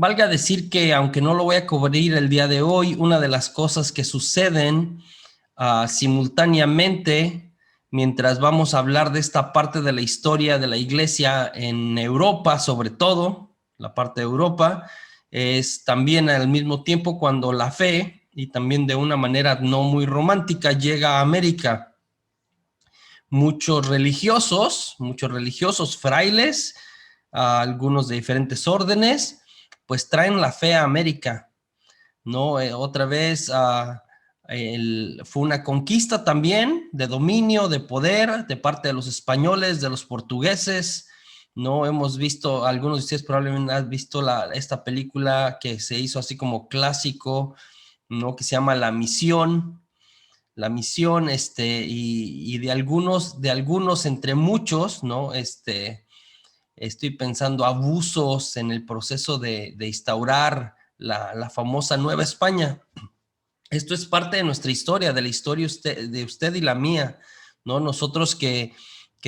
Valga decir que, aunque no lo voy a cubrir el día de hoy, una de las cosas que suceden simultáneamente mientras vamos a hablar de esta parte de la historia de la iglesia en Europa, sobre todo, la parte de Europa, es también al mismo tiempo cuando la fe, y también de una manera no muy romántica, llega a América. Muchos religiosos, frailes, algunos de diferentes órdenes, pues traen la fe a América, ¿no? Otra vez fue una conquista también de dominio, de poder, de parte de los españoles, de los portugueses, ¿no? Hemos visto, algunos de ustedes probablemente han visto esta película que se hizo así como clásico, ¿no? Que se llama La Misión, y de algunos entre muchos, ¿no? Estoy pensando abusos en el proceso de instaurar la famosa Nueva España. Esto es parte de nuestra historia, de la historia de usted y la mía, ¿no? Nosotros que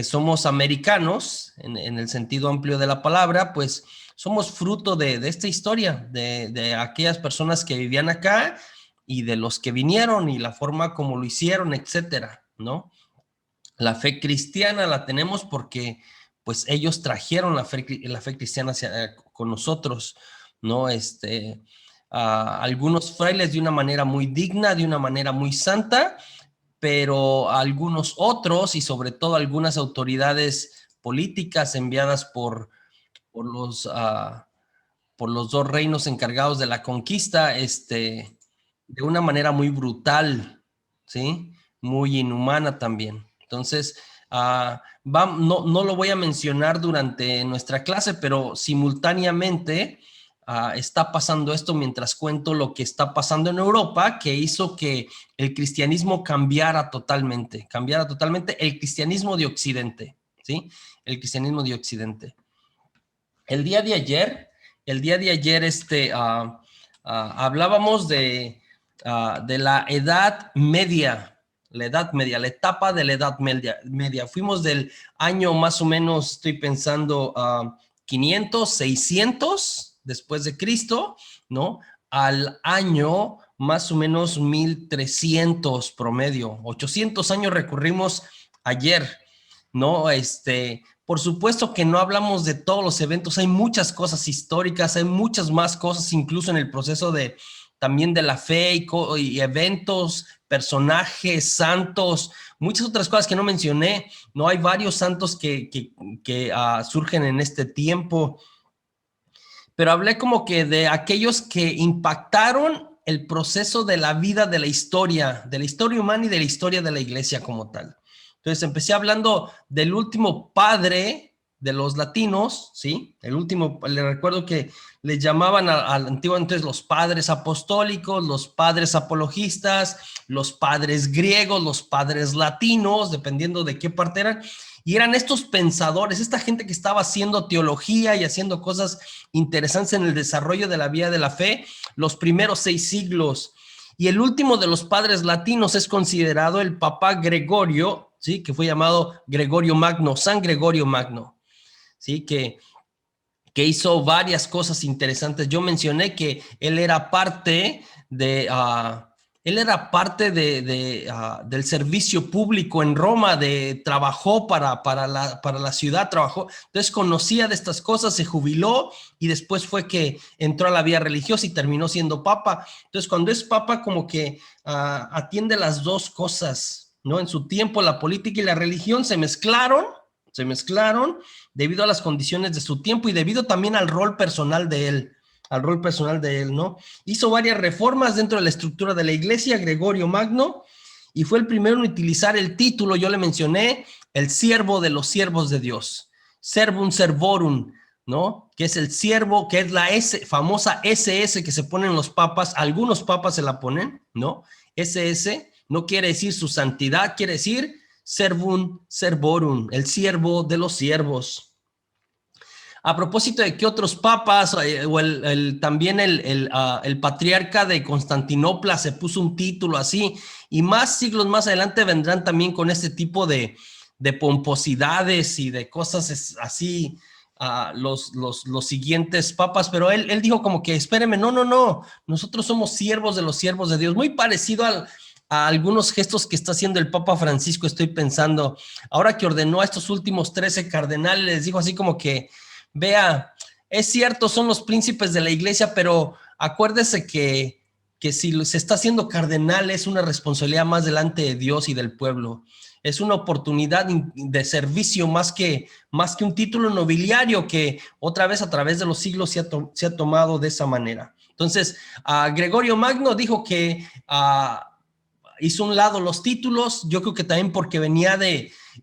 somos americanos, en el sentido amplio de la palabra, pues somos fruto de esta historia, de aquellas personas que vivían acá y de los que vinieron y la forma como lo hicieron, etcétera, ¿no? La fe cristiana la tenemos porque pues ellos trajeron la fe cristiana con nosotros, ¿no? Algunos frailes de una manera muy digna, de una manera muy santa, pero algunos otros y sobre todo algunas autoridades políticas enviadas por los, uh, por los dos reinos encargados de la conquista, de una manera muy brutal, ¿sí? Muy inhumana también. Entonces, no lo voy a mencionar durante nuestra clase, pero simultáneamente está pasando esto mientras cuento lo que está pasando en Europa, que hizo que el cristianismo cambiara totalmente el cristianismo de Occidente, ¿sí? El cristianismo de Occidente. El día de ayer, hablábamos de la Edad Media, la etapa de la Edad Media. Fuimos del año más o menos, estoy pensando, 500, 600 después de Cristo, ¿no? Al año más o menos 1300 promedio, 800 años recorrimos ayer, ¿no? Por supuesto que no hablamos de todos los eventos, hay muchas cosas históricas, hay muchas más cosas, incluso en el proceso también de la fe y eventos, personajes, santos, muchas otras cosas que no mencioné, ¿no? Hay varios santos que surgen en este tiempo, pero hablé como que de aquellos que impactaron el proceso de la vida de la historia humana y de la historia de la iglesia como tal. Entonces empecé hablando del último padre de los latinos, ¿sí? El último, le recuerdo que le llamaban al antiguo entonces los padres apostólicos, los padres apologistas, los padres griegos, los padres latinos, dependiendo de qué parte eran. Y eran estos pensadores, esta gente que estaba haciendo teología y haciendo cosas interesantes en el desarrollo de la vida de la fe, los primeros 6 siglos. Y el último de los padres latinos es considerado el Papa Gregorio, ¿sí? Que fue llamado Gregorio Magno, San Gregorio Magno, ¿sí? Que hizo varias cosas interesantes. Yo mencioné que él era parte del servicio público en Roma, trabajó para la ciudad, entonces conocía de estas cosas, se jubiló y después fue que entró a la vida religiosa y terminó siendo papa. Entonces cuando es papa como que atiende las dos cosas, ¿no? En su tiempo la política y la religión se mezclaron debido a las condiciones de su tiempo y debido también al rol personal de él, ¿no? Hizo varias reformas dentro de la estructura de la iglesia, Gregorio Magno, y fue el primero en utilizar el título, yo le mencioné, el siervo de los siervos de Dios, servum servorum, ¿no? Que es el siervo, que es la famosa SS que se ponen los papas, algunos papas se la ponen, ¿no? SS no quiere decir su santidad, quiere decir servum servorum, el siervo de los siervos. A propósito de que otros papas, o también el patriarca de Constantinopla se puso un título así, y más siglos más adelante vendrán también con este tipo de pomposidades y de cosas así los siguientes papas, pero él dijo como que, espéreme, no, nosotros somos siervos de los siervos de Dios, muy parecido a algunos gestos que está haciendo el Papa Francisco. Estoy pensando, ahora que ordenó a estos últimos 13 cardenales, les dijo así como que, vea, es cierto, son los príncipes de la iglesia, pero acuérdese que si se está haciendo cardenal es una responsabilidad más delante de Dios y del pueblo. Es una oportunidad de servicio más que un título nobiliario que otra vez a través de los siglos se ha tomado de esa manera. Entonces, Gregorio Magno dijo que hizo un lado los títulos, yo creo que también porque venía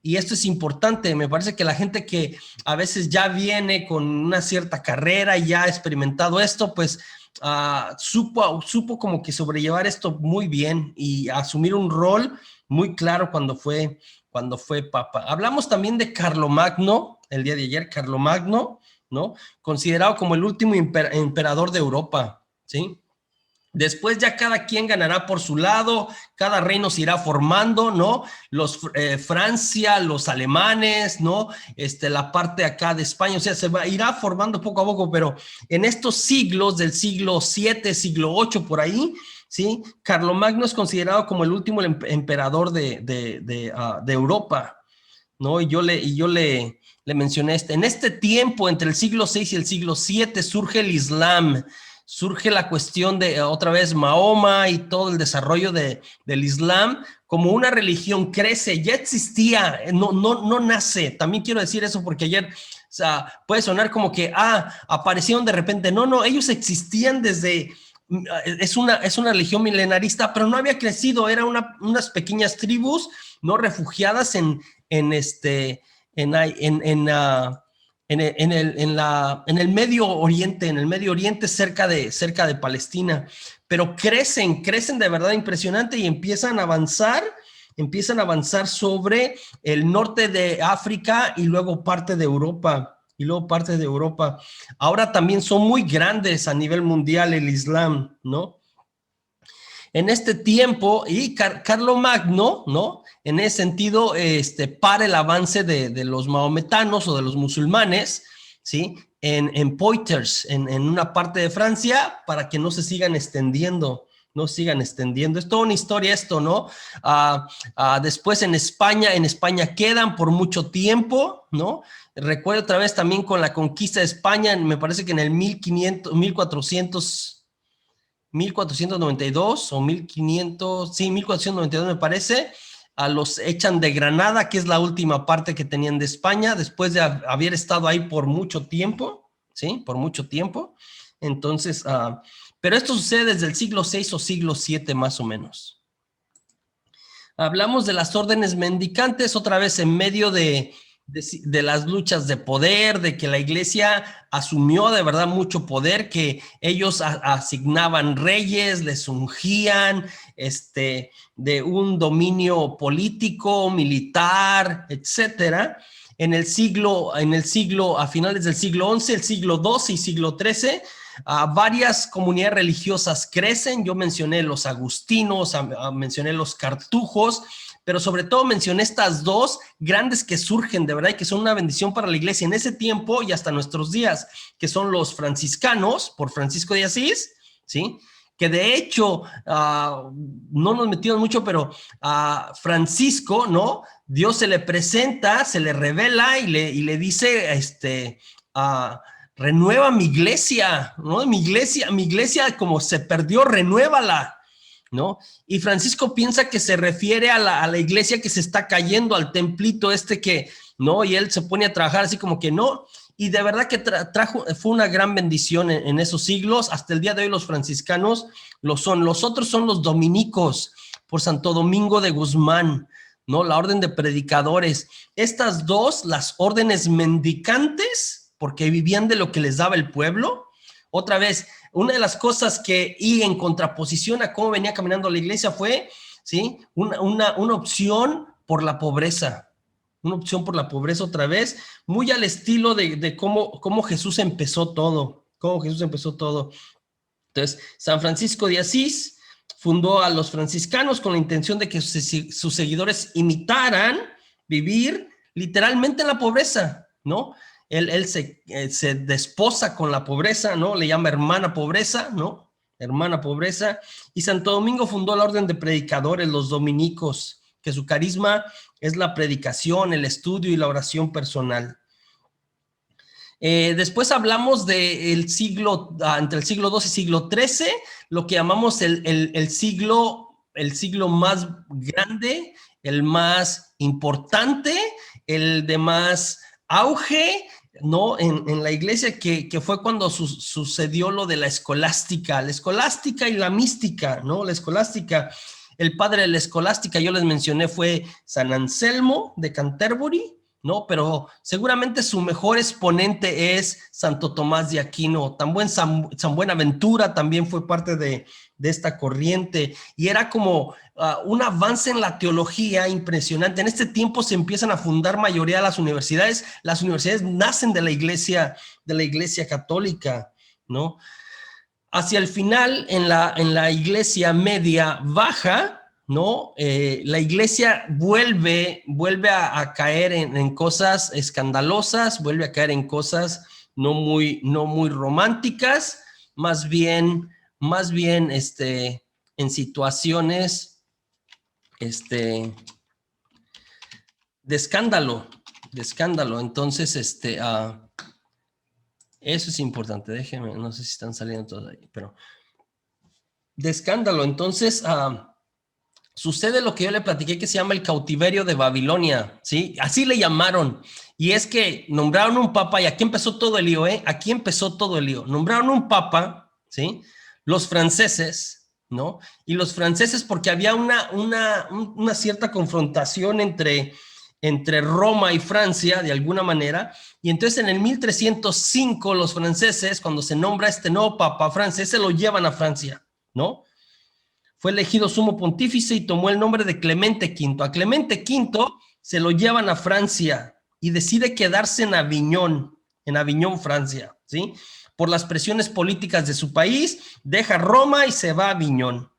y esto es importante, me parece que la gente que a veces ya viene con una cierta carrera y ya ha experimentado esto, pues supo como que sobrellevar esto muy bien y asumir un rol muy claro cuando fue papa. Hablamos también de Carlomagno, el día de ayer, Carlomagno, ¿no? Considerado como el último emperador de Europa, ¿sí? Después ya cada quien ganará por su lado, cada reino se irá formando, ¿no? Francia, los alemanes, ¿no? La parte acá de España, o sea, irá formando poco a poco, pero en estos siglos del siglo VII, siglo VIII, por ahí, ¿sí? Carlomagno es considerado como el último emperador de Europa, ¿no? Y yo le mencioné en este tiempo, entre el siglo VI y el siglo VII, surge el Islam. Surge la cuestión de, otra vez, Mahoma y todo el desarrollo del Islam como una religión. Crece, ya existía, no nace. También quiero decir eso porque ayer, o sea, puede sonar como que, aparecieron de repente. No, ellos existían desde, es una religión milenarista, pero no había crecido, eran unas pequeñas tribus, no refugiadas en el Medio Oriente, cerca de Palestina, pero crecen de verdad impresionante y empiezan a avanzar sobre el norte de África y luego parte de Europa. Ahora también son muy grandes a nivel mundial el Islam, ¿no? En este tiempo, y Carlomagno, ¿no? En ese sentido, para el avance de los maometanos o de los musulmanes, ¿sí? En Poitiers, en una parte de Francia, para que no se sigan extendiendo. Es toda una historia esto, ¿no? Después en España quedan por mucho tiempo, ¿no? Recuerdo otra vez también con la conquista de España, me parece que en el 1492 o 1500, sí, 1492 me parece, los echan de Granada, que es la última parte que tenían de España, después de haber estado ahí por mucho tiempo, ¿sí? Por mucho tiempo. Entonces, pero esto sucede desde el siglo VI o siglo VII más o menos. Hablamos de las órdenes mendicantes, otra vez en medio de las luchas de poder, de que la iglesia asumió de verdad mucho poder, que ellos asignaban reyes, les ungían, de un dominio político, militar, etcétera. A finales del siglo XI, el siglo XII y siglo XIII, varias comunidades religiosas crecen. Yo mencioné los agustinos, mencioné los cartujos, pero sobre todo mencioné estas dos grandes que surgen de verdad y que son una bendición para la iglesia en ese tiempo y hasta nuestros días, que son los franciscanos, por Francisco de Asís, ¿sí? Que de hecho, no nos metimos mucho, pero a Francisco, ¿no? Dios se le presenta, se le revela y le dice, renueva mi iglesia, ¿no? Mi iglesia como se perdió, renuévala, ¿no? Y Francisco piensa que se refiere a la iglesia que se está cayendo, al templito que, ¿no? Y él se pone a trabajar así como que no. Y de verdad que fue una gran bendición en esos siglos. Hasta el día de hoy los franciscanos lo son. Los otros son los dominicos, por Santo Domingo de Guzmán, ¿no? La orden de predicadores. Estas dos, las órdenes mendicantes, porque vivían de lo que les daba el pueblo. Otra vez, una de las cosas y en contraposición a cómo venía caminando la iglesia fue, ¿sí? Una opción por la pobreza. Una opción por la pobreza otra vez, muy al estilo de cómo Jesús empezó todo. Entonces, San Francisco de Asís fundó a los franciscanos con la intención de que sus seguidores imitaran vivir literalmente en la pobreza, ¿no? Él se desposa con la pobreza, ¿no? Le llama hermana pobreza, ¿no? Hermana pobreza. Y Santo Domingo fundó la orden de predicadores, los dominicos, que su carisma es la predicación, el estudio y la oración personal. Después hablamos del siglo, entre el siglo XII y siglo XIII, lo que llamamos el siglo más grande, el más importante, el de más auge, ¿no? En la iglesia, que fue cuando sucedió lo de la escolástica y la mística, ¿no? La escolástica, el padre de la escolástica, yo les mencioné, fue San Anselmo de Canterbury, ¿no? Pero seguramente su mejor exponente es Santo Tomás de Aquino. San Buenaventura también fue parte de esta corriente, y era como un avance en la teología impresionante. En este tiempo se empiezan a fundar mayoría de las universidades nacen de la iglesia católica, ¿no? Hacia el final, en la iglesia media baja, ¿no? La iglesia vuelve a caer en cosas escandalosas, vuelve a caer en cosas no muy románticas, más bien en situaciones de escándalo. Entonces, eso es importante. Déjenme, no sé si están saliendo todos ahí, pero de escándalo. Entonces, sucede lo que yo le platiqué, que se llama el cautiverio de Babilonia, ¿sí? Así le llamaron. Y es que nombraron un papa, y aquí empezó todo el lío, ¿eh? Aquí empezó todo el lío. Nombraron un papa, ¿sí? Los franceses, ¿no? Y los franceses, porque había una cierta confrontación entre Roma y Francia, de alguna manera, y entonces en el 1305 los franceses, cuando se nombra este nuevo papa francés, se lo llevan a Francia, ¿no? Fue elegido sumo pontífice y tomó el nombre de Clemente V. A Clemente V se lo llevan a Francia y decide quedarse en Aviñón, Francia, ¿sí? Por las presiones políticas de su país, deja Roma y se va a Aviñón.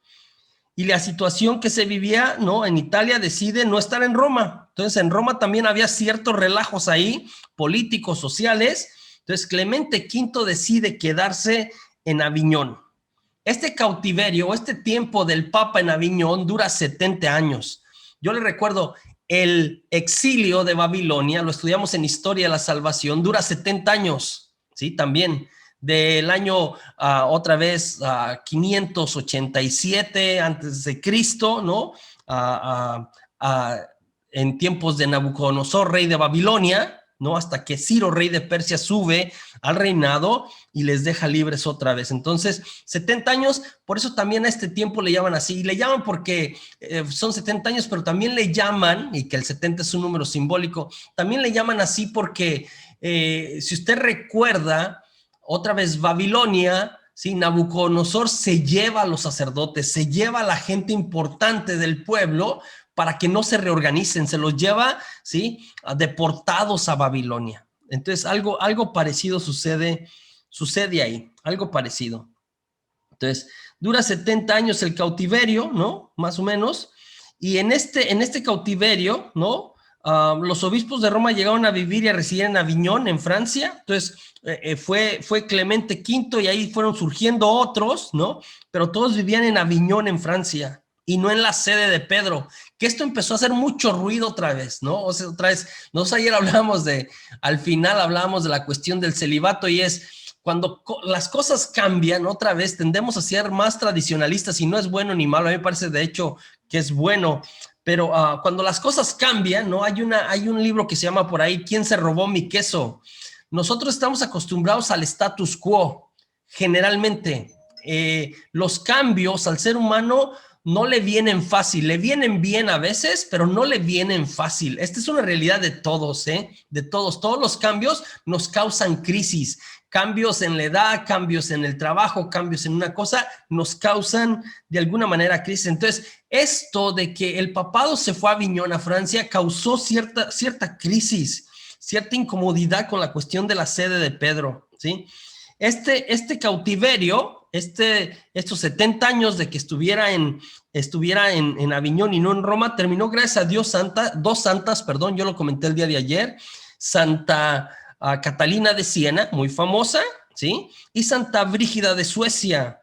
Y la situación que se vivía, ¿no? En Italia, decide no estar en Roma. Entonces, en Roma también había ciertos relajos ahí, políticos, sociales. Entonces, Clemente V decide quedarse en Aviñón. Este cautiverio, este tiempo del Papa en Aviñón dura 70 años. Yo le recuerdo, el exilio de Babilonia, lo estudiamos en Historia de la Salvación, dura 70 años, ¿sí? También del año, otra vez, 587 antes de Cristo, ¿no? En tiempos de Nabucodonosor, rey de Babilonia, ¿no? Hasta que Ciro, rey de Persia, sube al reinado y les deja libres otra vez. Entonces, 70 años, por eso también a este tiempo le llaman así, y le llaman porque son 70 años, pero también le llaman, y que el 70 es un número simbólico, también le llaman así porque, si usted recuerda, otra vez Babilonia, ¿sí? Nabucodonosor se lleva a los sacerdotes, se lleva a la gente importante del pueblo para que no se reorganicen, se los lleva, ¿sí? Deportados a Babilonia. Entonces, algo parecido sucede ahí, algo parecido. Entonces, dura 70 años el cautiverio, ¿no? Más o menos. Y en este cautiverio, ¿no? Los obispos de Roma llegaron a vivir y a residir en Aviñón, en Francia. Entonces, fue Clemente V y ahí fueron surgiendo otros, ¿no? Pero todos vivían en Aviñón, en Francia, y no en la sede de Pedro, que esto empezó a hacer mucho ruido otra vez, ¿no? O sea, otra vez, ayer al final hablábamos de la cuestión del celibato, y es cuando las cosas cambian, otra vez tendemos a ser más tradicionalistas, y no es bueno ni malo. A mí me parece, de hecho, que es bueno, pero cuando las cosas cambian, ¿no? Hay un libro que se llama por ahí, ¿Quién se robó mi queso? Nosotros estamos acostumbrados al status quo, generalmente. Los cambios al ser humano no le vienen fácil, le vienen bien a veces, pero no le vienen fácil. Esta es una realidad de todos, de todos. Todos los cambios nos causan crisis. Cambios en la edad, cambios en el trabajo, cambios en una cosa, nos causan de alguna manera crisis. Entonces, esto de que el papado se fue a Aviñón, a Francia, causó cierta crisis, cierta incomodidad con la cuestión de la sede de Pedro, ¿sí? Este cautiverio, estos 70 años de que estuviera en Aviñón y no en Roma, terminó gracias a dos santas, yo lo comenté el día de ayer, Santa Catalina de Siena, muy famosa, ¿sí? Y Santa Brígida de Suecia,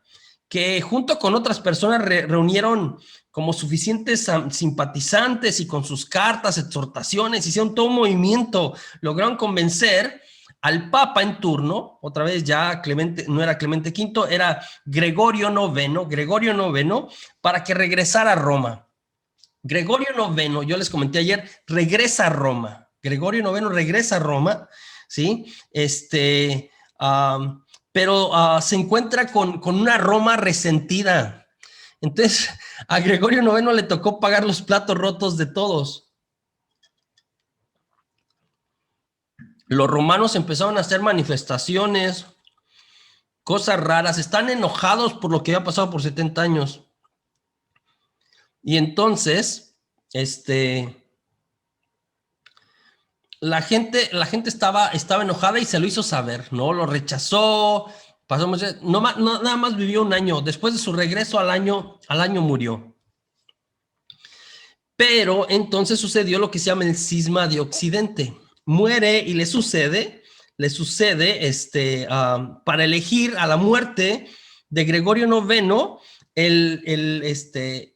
que junto con otras personas reunieron como suficientes simpatizantes y con sus cartas, exhortaciones, hicieron todo un movimiento, lograron convencer al Papa en turno, otra vez ya Clemente, no era Clemente V, era Gregorio IX, para que regresara a Roma. Gregorio IX, yo les comenté ayer, regresa a Roma. Gregorio IX regresa a Roma, ¿sí? Pero se encuentra con una Roma resentida. Entonces, a Gregorio IX le tocó pagar los platos rotos de todos. Los romanos empezaron a hacer manifestaciones, cosas raras, están enojados por lo que había pasado por 70 años. Y entonces, la gente estaba enojada y se lo hizo saber, ¿no? Lo rechazó, pasó, nada más vivió un año. Después de su regreso al año murió. Pero entonces sucedió lo que se llama el cisma de Occidente. Muere y le sucede, para elegir a la muerte de Gregorio IX,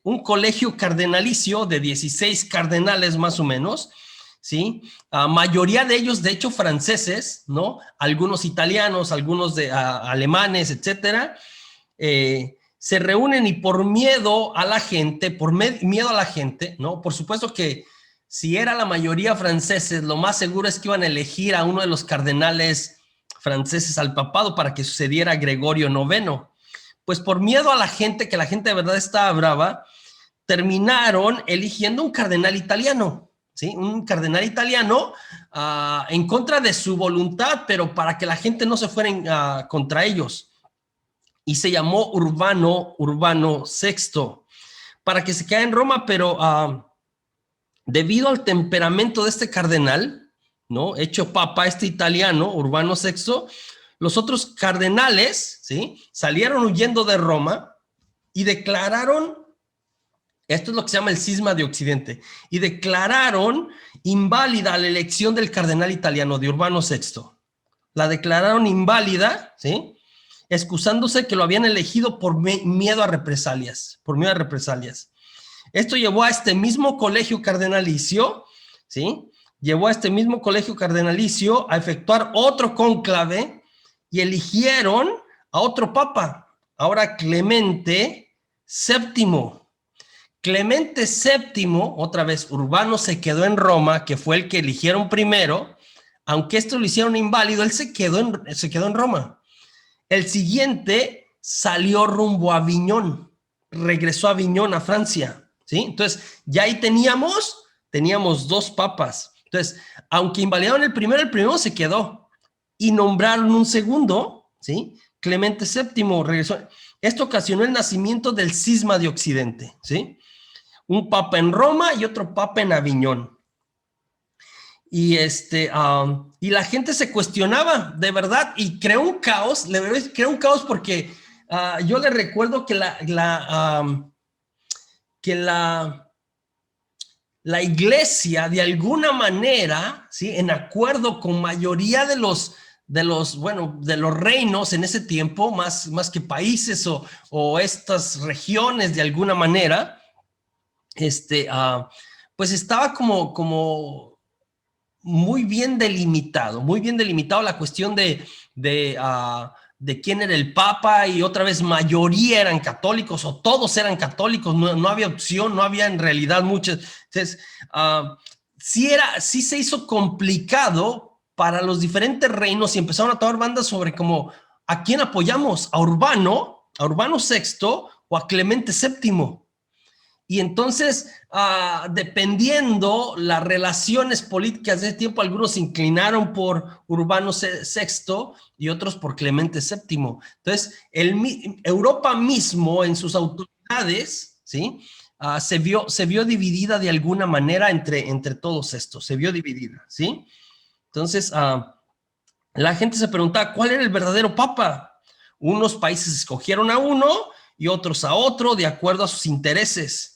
un colegio cardenalicio de 16 cardenales más o menos, ¿sí? Mayoría de ellos, de hecho, franceses, ¿no? Algunos italianos, algunos alemanes, etcétera. Se reúnen y por miedo a la gente, ¿no? Por supuesto que si era la mayoría franceses, lo más seguro es que iban a elegir a uno de los cardenales franceses al papado para que sucediera Gregorio IX. Pues por miedo a la gente, que la gente de verdad estaba brava, terminaron eligiendo un cardenal italiano, ¿sí? Un cardenal italiano en contra de su voluntad, pero para que la gente no se fuera contra ellos. Y se llamó Urbano VI, para que se quedara en Roma, pero debido al temperamento de este cardenal, ¿no? Hecho papa, italiano, Urbano VI, los otros cardenales, ¿sí? Salieron huyendo de Roma y declararon, esto es lo que se llama el cisma de Occidente, y declararon inválida la elección del cardenal italiano de Urbano VI. La declararon inválida, ¿sí? Excusándose que lo habían elegido por miedo a represalias, Esto llevó a este mismo colegio cardenalicio, ¿sí? Llevó a este mismo colegio cardenalicio a efectuar otro cónclave y eligieron a otro papa, ahora Clemente VII. Clemente VII, otra vez, Urbano se quedó en Roma, que fue el que eligieron primero, aunque esto lo hicieron inválido, él se quedó en Roma. El siguiente salió rumbo a Aviñón, regresó a Aviñón, a Francia, ¿sí? Entonces, ya ahí teníamos dos papas. Entonces, aunque invalidaron el primero se quedó y nombraron un segundo, ¿sí? Clemente VII regresó. Esto ocasionó el nacimiento del cisma de Occidente, ¿sí? Un papa en Roma y otro papa en Aviñón. Y, y la gente se cuestionaba, de verdad, y creó un caos porque yo le recuerdo que la iglesia, de alguna manera, ¿sí? En acuerdo con mayoría de los reinos en ese tiempo, más que países o estas regiones de alguna manera, pues estaba como muy bien delimitado la cuestión de quién era el papa, y otra vez mayoría eran católicos o todos eran católicos, no había opción, no había en realidad muchas. Entonces, sí se hizo complicado para los diferentes reinos y empezaron a tomar bandas sobre como ¿a quién apoyamos? ¿A Urbano VI o a Clemente VII? Y entonces, dependiendo las relaciones políticas de ese tiempo, algunos se inclinaron por Urbano VI y otros por Clemente VII. Entonces, Europa mismo en sus autoridades, ¿sí? Se vio dividida de alguna manera entre todos estos, se vio dividida, ¿sí? Entonces, la gente se preguntaba, ¿cuál era el verdadero papa? Unos países escogieron a uno y otros a otro de acuerdo a sus intereses.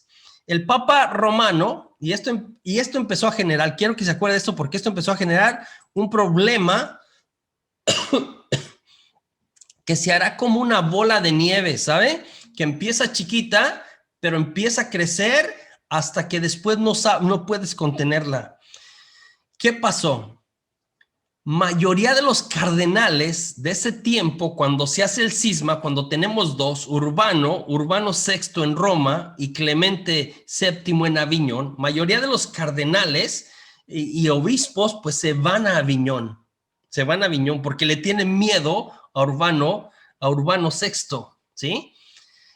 El Papa romano, y esto empezó a generar, quiero que se acuerde de esto porque esto empezó a generar un problema que se hará como una bola de nieve, ¿sabe? Que empieza chiquita, pero empieza a crecer hasta que después no puedes contenerla. ¿Qué pasó? Mayoría de los cardenales de ese tiempo, cuando se hace el cisma, cuando tenemos dos, Urbano VI en Roma y Clemente VII en Aviñón, mayoría de los cardenales y obispos pues se van a Aviñón porque le tienen miedo a Urbano VI, ¿sí?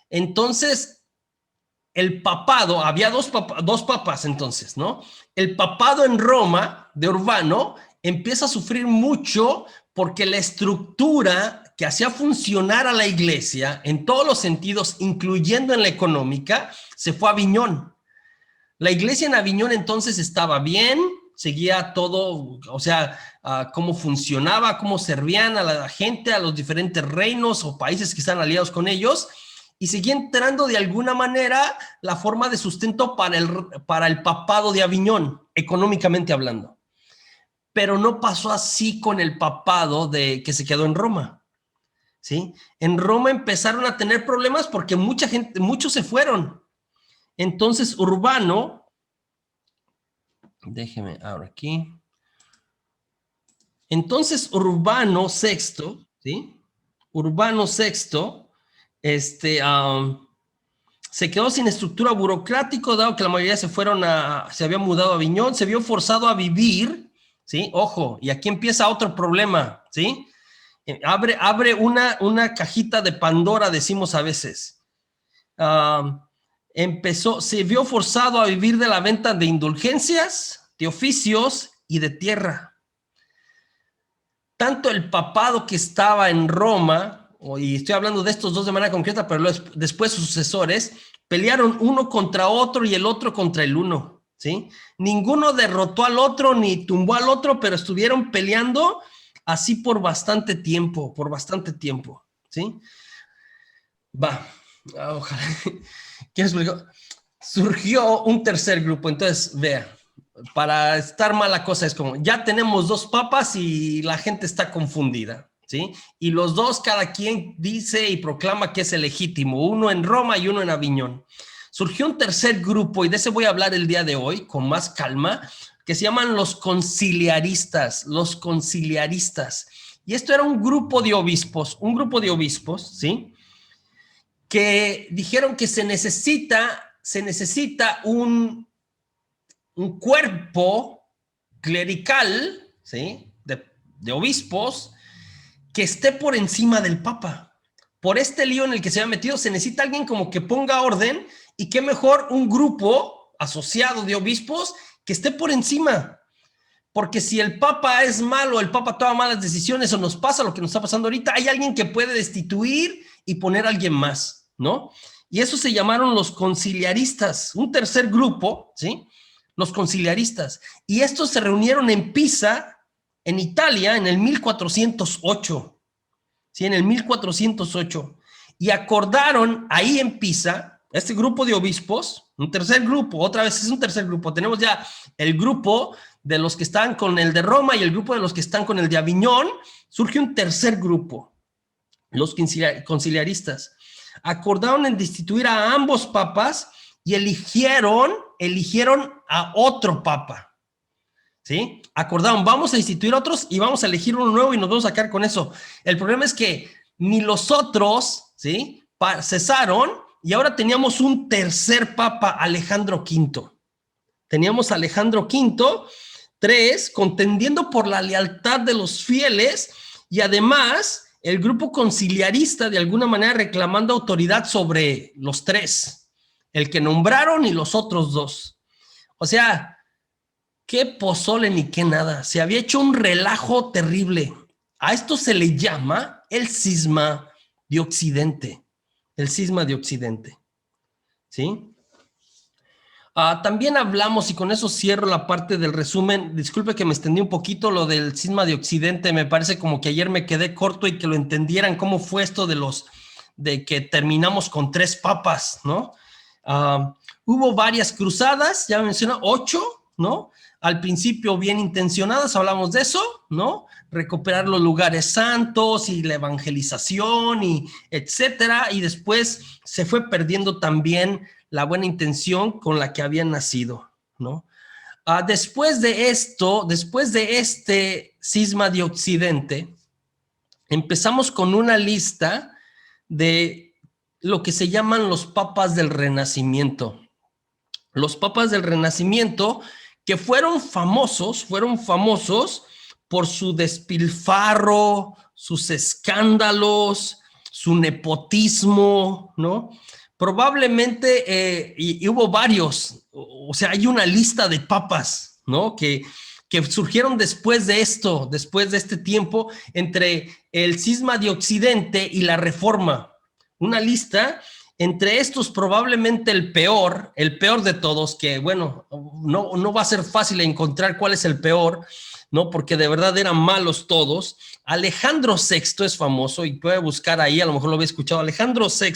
Entonces, el papado, había dos papas entonces, ¿no? El papado en Roma de Urbano empieza a sufrir mucho porque la estructura que hacía funcionar a la iglesia en todos los sentidos, incluyendo en la económica, se fue a Aviñón. La iglesia en Aviñón entonces estaba bien, seguía todo, o sea, cómo funcionaba, cómo servían a la gente, a los diferentes reinos o países que están aliados con ellos, y seguía entrando de alguna manera la forma de sustento para el papado de Aviñón, económicamente hablando. Pero no pasó así con el papado que se quedó en Roma, ¿sí? En Roma empezaron a tener problemas porque muchos se fueron. Entonces Urbano, déjeme ahora aquí. Entonces Urbano VI, ¿sí? Urbano VI, se quedó sin estructura burocrática, dado que la mayoría se había mudado a Aviñón, se vio forzado a vivir, ¿sí? Ojo, y aquí empieza otro problema, ¿sí? Abre una cajita de Pandora, decimos a veces. Se vio forzado a vivir de la venta de indulgencias, de oficios y de tierra. Tanto el papado que estaba en Roma, y estoy hablando de estos dos de manera concreta, pero después sus sucesores, pelearon uno contra otro y el otro contra el uno, ¿sí? Ninguno derrotó al otro ni tumbó al otro, pero estuvieron peleando así por bastante tiempo, ¿sí? Ojalá. ¿Quién explicó? Surgió un tercer grupo, entonces, vea, para estar mala cosa es como, ya tenemos dos papas y la gente está confundida, ¿sí? Y los dos, cada quien dice y proclama que es el legítimo, uno en Roma y uno en Aviñón. Surgió un tercer grupo, y de ese voy a hablar el día de hoy, con más calma, que se llaman los conciliaristas, Y esto era un grupo de obispos, ¿sí? Que dijeron que se necesita un cuerpo clerical, ¿sí? De obispos que esté por encima del papa. Por este lío en el que se ha metido, se necesita alguien como que ponga orden, y qué mejor un grupo asociado de obispos que esté por encima. Porque si el papa es malo, el papa toma malas decisiones o nos pasa lo que nos está pasando ahorita, hay alguien que puede destituir y poner a alguien más, ¿no? Y eso se llamaron los conciliaristas, un tercer grupo, ¿sí? Los conciliaristas. Y estos se reunieron en Pisa, en Italia, en el 1408, ¿sí? En el 1408. Y acordaron ahí en Pisa, este grupo de obispos, un tercer grupo, otra vez es un tercer grupo. Tenemos ya el grupo de los que están con el de Roma y el grupo de los que están con el de Aviñón. Surge un tercer grupo, los conciliaristas. Acordaron en destituir a ambos papas y eligieron a otro papa, ¿sí? Acordaron, vamos a instituir otros y vamos a elegir uno nuevo y nos vamos a sacar con eso. El problema es que ni los otros, ¿sí? Cesaron, y ahora teníamos un tercer papa, Alejandro V. Teníamos a Alejandro V, contendiendo por la lealtad de los fieles, y además el grupo conciliarista de alguna manera reclamando autoridad sobre los tres, el que nombraron y los otros dos. O sea, qué pozole ni qué nada. Se había hecho un relajo terrible. A esto se le llama el cisma de Occidente. El cisma de Occidente, ¿sí? También hablamos, y con eso cierro la parte del resumen. Disculpe que me extendí un poquito, lo del cisma de Occidente. Me parece como que ayer me quedé corto y que lo entendieran cómo fue esto de que terminamos con 3 papas, ¿no? Hubo varias cruzadas, ya mencioné, 8, ¿no? Al principio bien intencionadas, hablamos de eso, ¿no? Recuperar los lugares santos y la evangelización y etcétera, y después se fue perdiendo también la buena intención con la que habían nacido, ¿no? Después de esto, después de este cisma de Occidente, empezamos con una lista de lo que se llaman los papas del Renacimiento. Los papas del Renacimiento que fueron famosos por su despilfarro, sus escándalos, su nepotismo, ¿no? Probablemente, y hubo varios, o sea, hay una lista de papas, ¿no? Que surgieron después de esto, después de este tiempo, entre el cisma de Occidente y la Reforma. Una lista, entre estos probablemente el peor de todos, que bueno, no va a ser fácil encontrar cuál es el peor, ¿no? Porque de verdad eran malos todos. Alejandro VI es famoso y puede buscar ahí, a lo mejor lo había escuchado, Alejandro VI,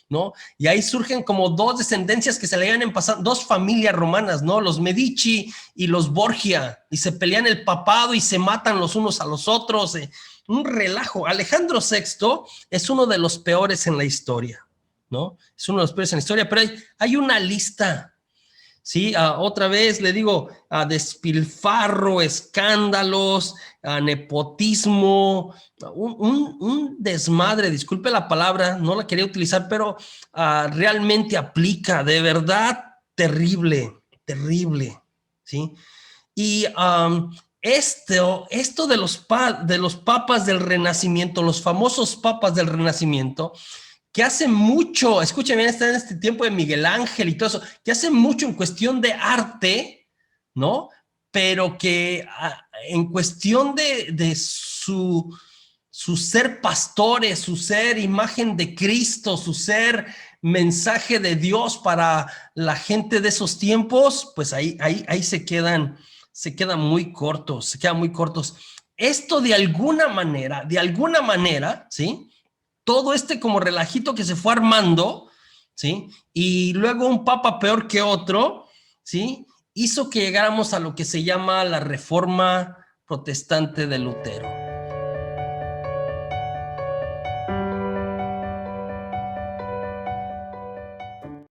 ¿no? Y ahí surgen como dos descendencias que se le iban pasando, dos familias romanas, ¿no? Los Medici y los Borgia, y se pelean el papado y se matan los unos a los otros, un relajo. Alejandro VI es uno de los peores en la historia, ¿no? Es uno de los peores en la historia, pero hay una lista, ¿sí? Otra vez le digo, despilfarro, escándalos, nepotismo, un desmadre, disculpe la palabra, no la quería utilizar, pero realmente aplica, de verdad, terrible, terrible, ¿sí? Y esto de los papas del Renacimiento, los famosos papas del Renacimiento, que hace mucho, escuchen bien, está en este tiempo de Miguel Ángel y todo eso, que hace mucho en cuestión de arte, ¿no? Pero que en cuestión de su ser pastores, su ser imagen de Cristo, su ser mensaje de Dios para la gente de esos tiempos, pues ahí se quedan muy cortos, Esto de alguna manera, ¿sí? Todo como relajito que se fue armando, ¿sí? Y luego un papa peor que otro, ¿sí? Hizo que llegáramos a lo que se llama la Reforma Protestante de Lutero.